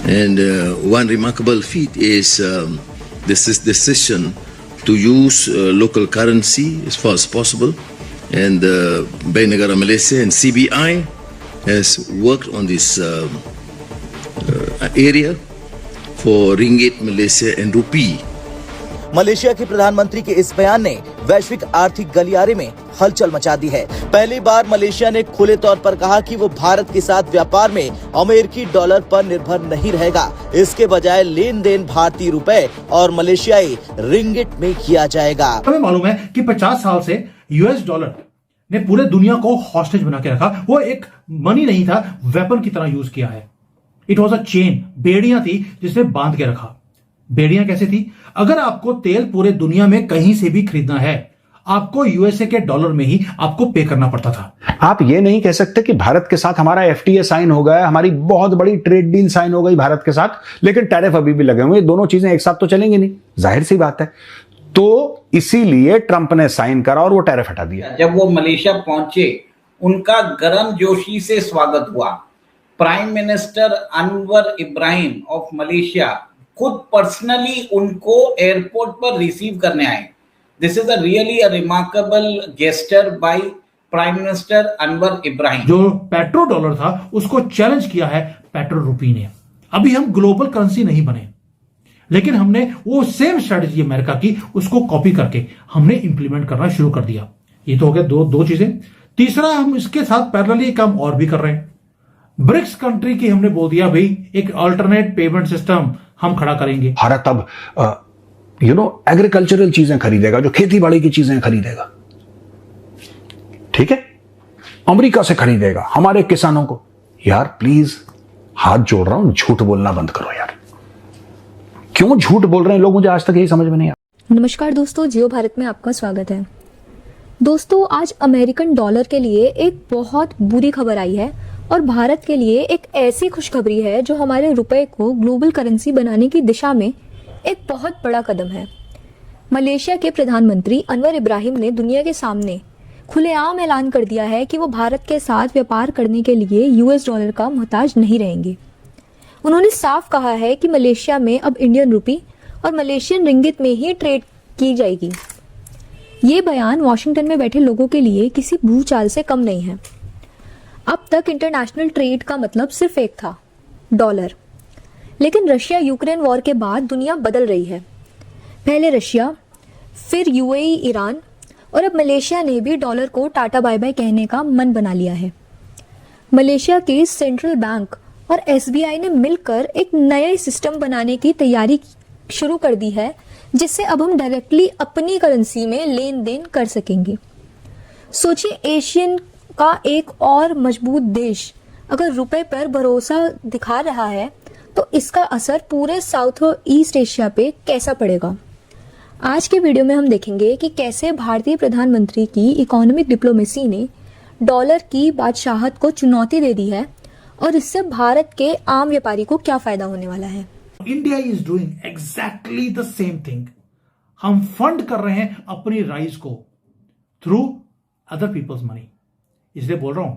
And one remarkable feat is this decision to use local currency as far as possible. And Bank Negara Malaysia and CBI has worked on this area for ringgit Malaysia and rupee. Malaysia के प्रधानमंत्री के इस बयान ने वैश्विक आर्थिक गलियारे में हलचल मचा दी है। पहली बार मलेशिया ने खुले तौर पर कहा कि वो भारत के साथ व्यापार में अमेरिकी डॉलर पर निर्भर नहीं रहेगा। इसके बजाय लेन देन भारतीय रुपए और मलेशियाई रिंगिट में किया जाएगा। हमें मालूम है कि 50 साल से यूएस डॉलर ने पूरे दुनिया को हॉस्टेज बना के रखा। वो एक मनी नहीं था, वेपन की तरह यूज किया है। इट वॉज अ चेन, बेड़ियां थी जिसने बांध के रखा। बेड़ियां कैसे थी? अगर आपको तेल पूरे दुनिया में कहीं से भी खरीदना है, आपको यूएसए के डॉलर में ही आपको पे करना पड़ता था। आप ये नहीं कह सकते कि भारत के साथ हमारा एफटीए साइन हो गया, हमारी बहुत बड़ी ट्रेड डील साइन हो गई भारत के साथ, लेकिन टैरिफ अभी भी लगे हुए। दोनों चीजें एक साथ तो चलेंगी नहीं, जाहिर सी बात है। तो इसीलिए ट्रंप ने साइन करा और वो टैरिफ हटा दिया। जब वो मलेशिया पहुंचे, उनका गर्मजोशी से स्वागत हुआ। Prime minister Anwar Ibrahim of Malaysia खुद पर्सनली उनको एयरपोर्ट पर रिसीव करने आए। This is a really a remarkable gesture by prime minister Anwar Ibrahim. जो पेट्रो डॉलर था उसको चैलेंज किया है पेट्रो रुपी ने। अभी हम ग्लोबल करेंसी नहीं बने, लेकिन हमने वो सेम स्ट्रेटजी अमेरिका की उसको कॉपी करके हमने इंप्लीमेंट करना शुरू कर दिया। ये तो हो गया दो चीजें। तीसरा, हम इसके साथ पैरेलली काम और भी कर रहे हैं। ब्रिक्स कंट्री की हमने बोल दिया भाई एक अल्टरनेट पेमेंट सिस्टम हम खड़ा करेंगे। भारत अब एग्रीकल्चरल चीजें खरीदेगा, जो खेती बाड़ी की चीजें खरीदेगा, ठीक है, अमेरिका से खरीदेगा हमारे किसानों को। यार प्लीज हाथ जोड़ रहा हूं, झूठ बोलना बंद करो यार। क्यों झूठ बोल रहे हैं लोग, मुझे आज तक यही समझ में नहीं आया। नमस्कार दोस्तों, जियो भारत में आपका स्वागत है। दोस्तों, आज अमेरिकन डॉलर के लिए एक बहुत बुरी खबर आई है और भारत के लिए एक ऐसी खुशखबरी है जो हमारे रुपए को ग्लोबल करेंसी बनाने की दिशा में एक बहुत बड़ा कदम है। मलेशिया के प्रधानमंत्री अनवर इब्राहिम ने दुनिया के सामने खुलेआम ऐलान कर दिया है कि वो भारत के साथ व्यापार करने के लिए यूएस डॉलर का मोहताज नहीं रहेंगे। उन्होंने साफ कहा है कि मलेशिया में अब इंडियन रुपी और मलेशियन रिंगिट में ही ट्रेड की जाएगी। ये बयान वॉशिंगटन में बैठे लोगों के लिए किसी भूचाल से कम नहीं है। अब तक इंटरनेशनल ट्रेड का मतलब सिर्फ एक था, डॉलर। लेकिन रशिया यूक्रेन वॉर के बाद दुनिया बदल रही है। पहले रशिया, फिर यूएई, ईरान और अब मलेशिया ने भी डॉलर को टाटा बाय बाय कहने का मन बना लिया है। मलेशिया के सेंट्रल बैंक और एसबीआई ने मिलकर एक नया सिस्टम बनाने की तैयारी शुरू कर दी है, जिससे अब हम डायरेक्टली अपनी करेंसी में लेन देन कर सकेंगे। सोचिए, एशियन का एक और मजबूत देश अगर रुपए पर भरोसा दिखा रहा है तो इसका असर पूरे साउथ और ईस्ट एशिया पे कैसा पड़ेगा। आज के वीडियो में हम देखेंगे कि कैसे भारतीय प्रधानमंत्री की इकोनॉमिक डिप्लोमेसी ने डॉलर की बादशाहत को चुनौती दे दी है और इससे भारत के आम व्यापारी को क्या फायदा होने वाला है। India is doing exactly the same thing. हम फंड कर रहे हैं अपनी राइज को थ्रू अदर पीपल्स मनी। इसलिए बोल रहा हूं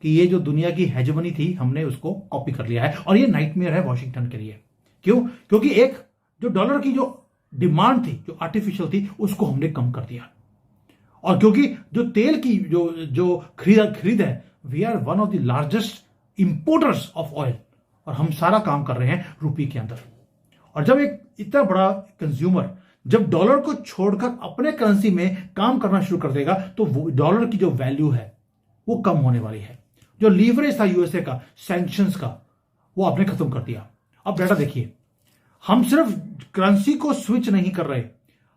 कि ये जो दुनिया की हेजेमनी थी हमने उसको कॉपी कर लिया है और ये नाइटमेयर है वॉशिंगटन के लिए। क्यों? क्योंकि एक जो डॉलर की जो डिमांड थी, जो आर्टिफिशियल थी, उसको हमने कम कर दिया। और क्योंकि जो तेल की जो खरीद है, we are one of the largest importers of oil और हम सारा काम कर रहे हैं रुपये के अंदर। और जब एक इतना बड़ा कंज्यूमर जब डॉलर को छोड़कर अपने करेंसी में काम करना शुरू कर देगा तो डॉलर की जो वैल्यू है वो कम होने वाली है। जो लीवरेज था यूएसए का, सैंक्शंस का, वो आपने खत्म कर दिया। अब डाटा देखिए, हम सिर्फ करेंसी को स्विच नहीं कर रहे,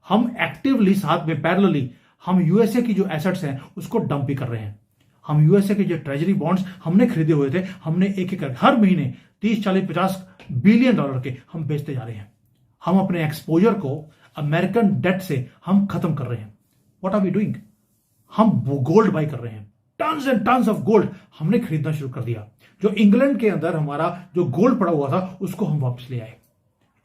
हम एक्टिवली साथ में पैरेलली हम यूएसए की जो एसेट्स हैं उसको डंप भी कर रहे हैं। हम यूएसए के जो ट्रेजरी बॉन्ड्स हमने खरीदे हुए थे, हमने एक एक हर महीने 30, 40, 50 बिलियन डॉलर के हम बेचते जा रहे हैं। हम अपने एक्सपोजर को अमेरिकन डेट से हम खत्म कर रहे हैं। What are we doing? हम गोल्ड बाय कर रहे हैं। Tons and tons of gold हमने खरीदना शुरू कर दिया। जो इंग्लैंड के अंदर हमारा जो गोल्ड पड़ा हुआ था उसको हम वापस ले आए।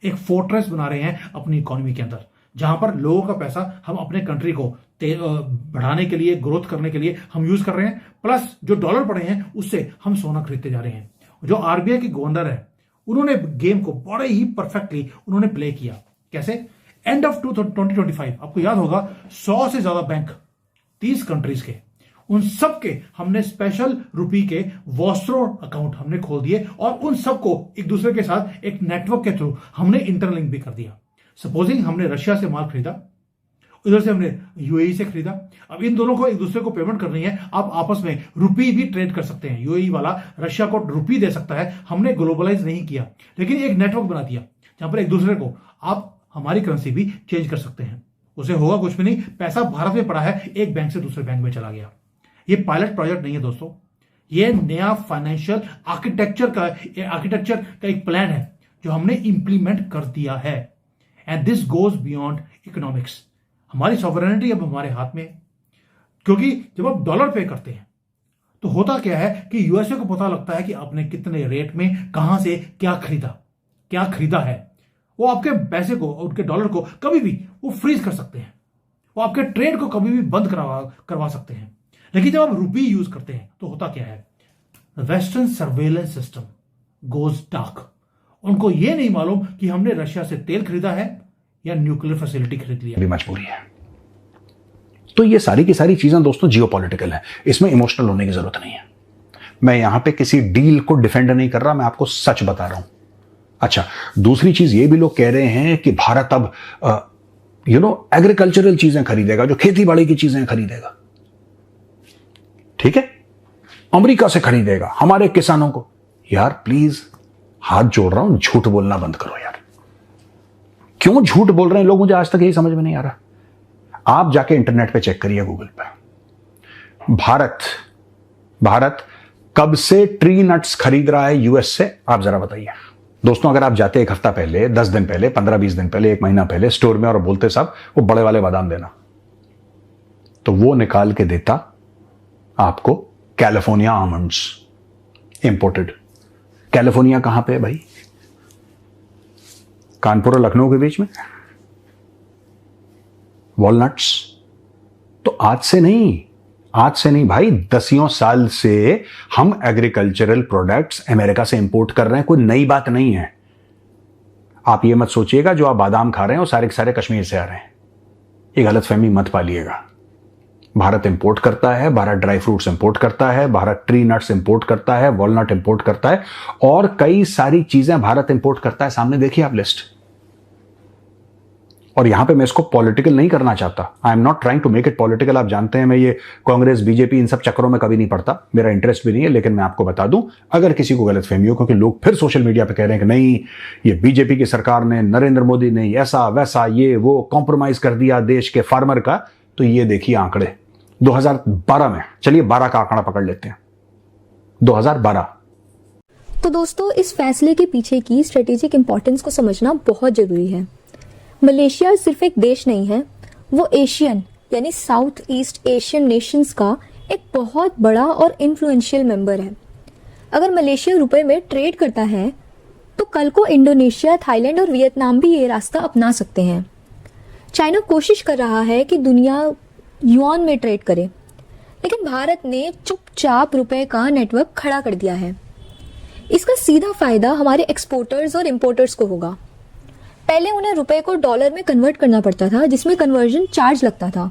एक फोर्ट्रेस बना रहे हैं अपनी इकोनॉमी के अंदर, जहां पर लोगों का पैसा हम अपने कंट्री को बढ़ाने के लिए, ग्रोथ करने के लिए हम यूज कर रहे हैं। प्लस जो डॉलर पड़े हैं उससे हम सोना खरीदते जा रहे हैं। जो आरबीआई की गवर्नर है उन्होंने गेम को बड़े ही परफेक्टली उन्होंने प्ले किया। कैसे? एंड ऑफ 2025 आपको याद होगा 100 से ज्यादा बैंक 30 कंट्रीज के, उन सब के हमने स्पेशल रुपी के वॉस्ट्रो अकाउंट हमने खोल दिए और उन सबको एक दूसरे के साथ एक नेटवर्क के थ्रू हमने इंटरलिंक भी कर दिया। सपोजिंग हमने रशिया से माल खरीदा, उधर से हमने यूएई से खरीदा, अब इन दोनों को एक दूसरे को पेमेंट करनी है, आप आपस में रुपी भी ट्रेड कर सकते हैं। यूएई वाला रशिया को रुपी दे सकता है, हमने ग्लोबलाइज नहीं किया लेकिन एक नेटवर्क बना दिया जहां पर एक दूसरे को आप हमारी करेंसी भी चेंज कर सकते हैं। उसे होगा कुछ भी नहीं, पैसा भारत में पड़ा है, एक बैंक से दूसरे बैंक में चला गया। ये पायलट प्रोजेक्ट नहीं है दोस्तों, ये नया फाइनेंशियल आर्किटेक्चर का एक प्लान है जो हमने इंप्लीमेंट कर दिया है। And this goes beyond economics. हमारी सॉवरेनिटी अब हमारे हाथ में है, क्योंकि जब आप डॉलर पे करते हैं तो होता क्या है कि यूएसए को पता लगता है कि आपने कितने रेट में कहां से क्या खरीदा है। वो आपके पैसे को, उनके डॉलर को कभी भी वो फ्रीज कर सकते हैं, वो आपके ट्रेड को कभी भी बंद करवा सकते हैं। लेकिन जब आप रुपी यूज करते हैं तो होता क्या है, western surveillance system goes dark. उनको ये नहीं मालूम कि हमने रशिया से तेल खरीदा है या न्यूक्लियर फैसिलिटी खरीद लिया। भी मजबूरी है। तो ये सारी की सारी चीजें दोस्तों जियोपॉलिटिकल है, इसमें इमोशनल होने की जरूरत नहीं है। मैं यहां पे किसी डील को डिफेंड नहीं कर रहा, मैं आपको सच बता रहा हूं। अच्छा, दूसरी चीज ये भी लोग कह रहे हैं कि भारत अब एग्रीकल्चरल चीजें खरीदेगा, जो खेती बाड़ी की चीजें खरीदेगा, ठीक है, अमेरिका से खरीदेगा हमारे किसानों को। यार प्लीज हाथ जोड़ रहा हूं, झूठ बोलना बंद करो यार। क्यों झूठ बोल रहे हैं लोग, मुझे आज तक यही समझ में नहीं आ रहा। आप जाके इंटरनेट पे चेक करिए, गूगल पे, भारत कब से ट्री नट्स खरीद रहा है यूएस से, आप जरा बताइए दोस्तों। अगर आप जाते एक हफ्ता पहले, 10 दिन पहले, 15-20 दिन पहले, 1 महीना पहले स्टोर में और बोलते साहब वो बड़े वाले बादाम देना, तो वो निकाल के देता आपको कैलिफोर्निया आमंड्स इंपोर्टेड। कैलिफोर्निया कहां पे है भाई? कानपुर और लखनऊ के बीच में। वॉलनट्स तो आज से नहीं भाई, 10 साल से हम एग्रीकल्चरल प्रोडक्ट्स अमेरिका से इंपोर्ट कर रहे हैं, कोई नई बात नहीं है। आप ये मत सोचिएगा जो आप बादाम खा रहे हैं वो सारे के सारे कश्मीर से आ रहे हैं, ये गलतफहमी मत पालिएगा। भारत इंपोर्ट करता है, भारत ड्राई फ्रूट्स इंपोर्ट करता है, भारत ट्री नट्स इंपोर्ट करता है, वॉलनट इंपोर्ट करता है और कई सारी चीजें भारत इंपोर्ट करता है। सामने देखिए आप लिस्ट। और यहां पे मैं इसको पॉलिटिकल नहीं करना चाहता, I am not trying to make it political. आप जानते हैं मैं ये कांग्रेस बीजेपी इन सब चक्करों में कभी नहीं पड़ता, मेरा इंटरेस्ट भी नहीं है। लेकिन मैं आपको बता दूं, अगर किसी को गलतफहमी हो, क्योंकि लोग फिर सोशल मीडिया पे कह रहे हैं कि नहीं ये बीजेपी की सरकार ने, नरेंद्र मोदी ने ऐसा वैसा ये वो कॉम्प्रोमाइज कर दिया देश के फार्मर का, तो ये देखिए आंकड़े 2012 में, चलिए 12 का आंकड़ा पकड़ लेते हैं, 2012। तो दोस्तों, इस फैसले के पीछे की स्ट्रेटेजिक इंपॉर्टेंस को समझना बहुत जरूरी है। मलेशिया सिर्फ एक देश नहीं है, वो एशियन यानी साउथ ईस्ट एशियन नेशंस का एक बहुत बड़ा और इन्फ्लुएंशियल मेंबर है। अगर मलेशिया रुपए में ट्रेड करता है तो कल को इंडोनेशिया, थाईलैंड और वियतनाम भी ये रास्ता अपना सकते हैं। चाइना कोशिश कर रहा है कि दुनिया युआन में ट्रेड करे, लेकिन भारत ने चुपचाप रुपए का नेटवर्क खड़ा कर दिया है। इसका सीधा फायदा हमारे एक्सपोर्टर्स और इंपोर्टर्स को होगा। पहले उन्हें रुपए को डॉलर में कन्वर्ट करना पड़ता था, जिसमें कन्वर्जन चार्ज लगता था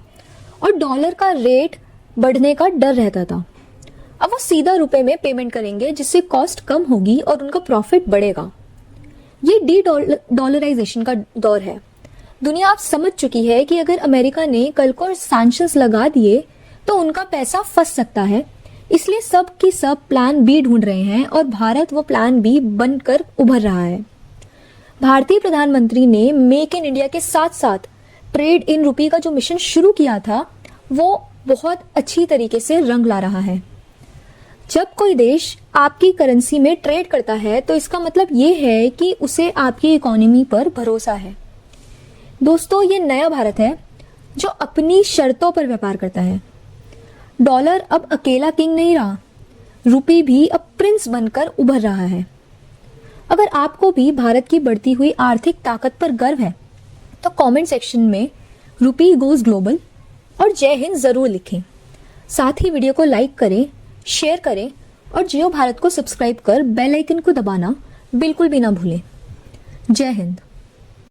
और डॉलर का रेट बढ़ने का डर रहता था। अब वो सीधा रुपए में पेमेंट करेंगे, जिससे कॉस्ट कम होगी और उनका प्रॉफिट बढ़ेगा। ये डी डॉलराइजेशन का दौर है। दुनिया अब समझ चुकी है कि अगर अमेरिका ने कल को सैंक्शंस लगा दिए तो उनका पैसा फंस सकता है, इसलिए सब की सब प्लान बी ढूंढ रहे हैं और भारत वो प्लान बी बनकर उभर रहा है। भारतीय प्रधानमंत्री ने मेक इन इंडिया के साथ साथ ट्रेड इन रुपी का जो मिशन शुरू किया था वो बहुत अच्छी तरीके से रंग ला रहा है। जब कोई देश आपकी करेंसी में ट्रेड करता है तो इसका मतलब ये है कि उसे आपकी इकोनॉमी पर भरोसा है। दोस्तों, ये नया भारत है जो अपनी शर्तों पर व्यापार करता है। डॉलर अब अकेला किंग नहीं रहा, रुपी भी अब प्रिंस बनकर उभर रहा है। अगर आपको भी भारत की बढ़ती हुई आर्थिक ताकत पर गर्व है तो कमेंट सेक्शन में रुपी गोज ग्लोबल और जय हिंद जरूर लिखें। साथ ही वीडियो को लाइक करें, शेयर करें और जियो भारत को सब्सक्राइब कर बेल आइकन को दबाना बिल्कुल भी ना भूलें। जय हिंद।